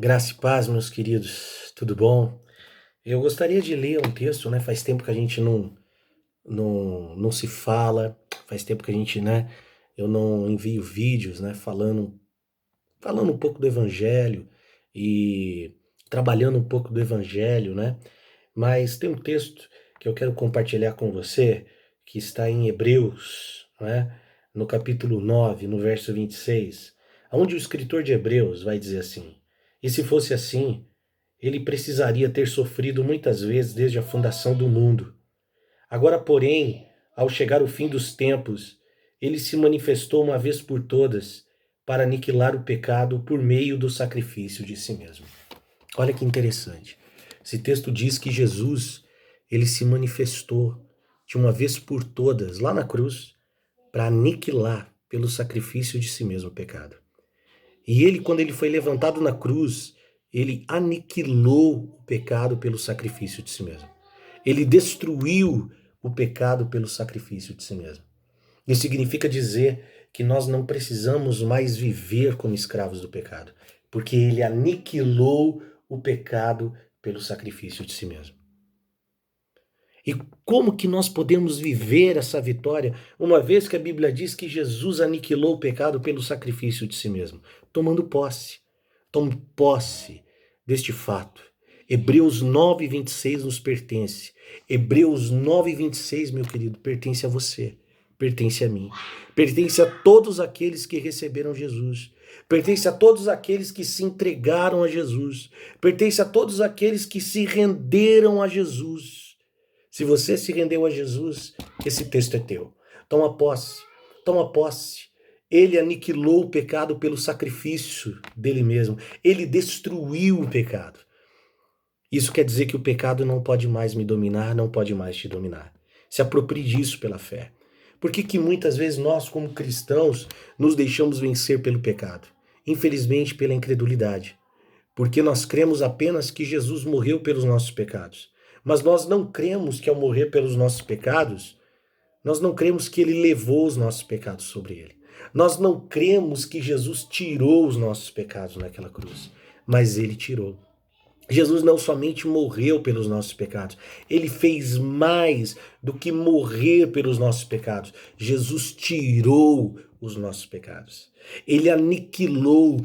Graça e paz, meus queridos, tudo bom? Eu gostaria de ler um texto, né? Faz tempo que a gente não se fala, faz tempo que a gente, né? Eu não envio vídeos, né? Falando um pouco do Evangelho e trabalhando um pouco do Evangelho, né? Mas tem um texto que eu quero compartilhar com você, que está em Hebreus, né? No capítulo 9, no verso 26, onde o escritor de Hebreus vai dizer assim: E se fosse assim, ele precisaria ter sofrido muitas vezes desde a fundação do mundo. Agora, porém, ao chegar o fim dos tempos, ele se manifestou uma vez por todas para aniquilar o pecado por meio do sacrifício de si mesmo. Olha que interessante. Esse texto diz que Jesus, ele se manifestou de uma vez por todas lá na cruz para aniquilar pelo sacrifício de si mesmo o pecado. E ele, quando ele foi levantado na cruz, ele aniquilou o pecado pelo sacrifício de si mesmo. Ele destruiu o pecado pelo sacrifício de si mesmo. Isso significa dizer que nós não precisamos mais viver como escravos do pecado, porque ele aniquilou o pecado pelo sacrifício de si mesmo. E como que nós podemos viver essa vitória, uma vez que a Bíblia diz que Jesus aniquilou o pecado pelo sacrifício de si mesmo? Tomando posse. Tome posse deste fato. Hebreus 9:26 nos pertence. Hebreus 9:26, meu querido, pertence a você, pertence a mim, pertence a todos aqueles que receberam Jesus, pertence a todos aqueles que se entregaram a Jesus, pertence a todos aqueles que se renderam a Jesus. Se você se rendeu a Jesus, esse texto é teu. Toma posse, toma posse. Ele aniquilou o pecado pelo sacrifício dele mesmo. Ele destruiu o pecado. Isso quer dizer que o pecado não pode mais me dominar, não pode mais te dominar. Se aproprie disso pela fé. Por que que muitas vezes nós, como cristãos, nos deixamos vencer pelo pecado? Infelizmente, pela incredulidade. Porque nós cremos apenas que Jesus morreu pelos nossos pecados. Mas nós não cremos que ao morrer pelos nossos pecados, nós não cremos que ele levou os nossos pecados sobre ele. Nós não cremos que Jesus tirou os nossos pecados naquela cruz, mas ele tirou. Jesus não somente morreu pelos nossos pecados, ele fez mais do que morrer pelos nossos pecados. Jesus tirou os nossos pecados. Ele aniquilou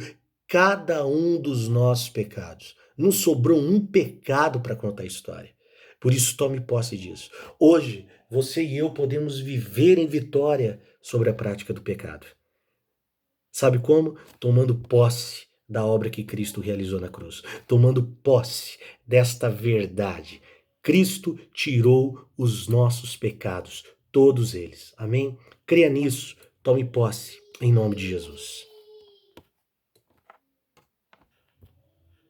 cada um dos nossos pecados. Não sobrou um pecado para contar a história. Por isso, tome posse disso. Hoje, você e eu podemos viver em vitória sobre a prática do pecado. Sabe como? Tomando posse da obra que Cristo realizou na cruz. Tomando posse desta verdade. Cristo tirou os nossos pecados, todos eles. Amém? Creia nisso. Tome posse, em nome de Jesus.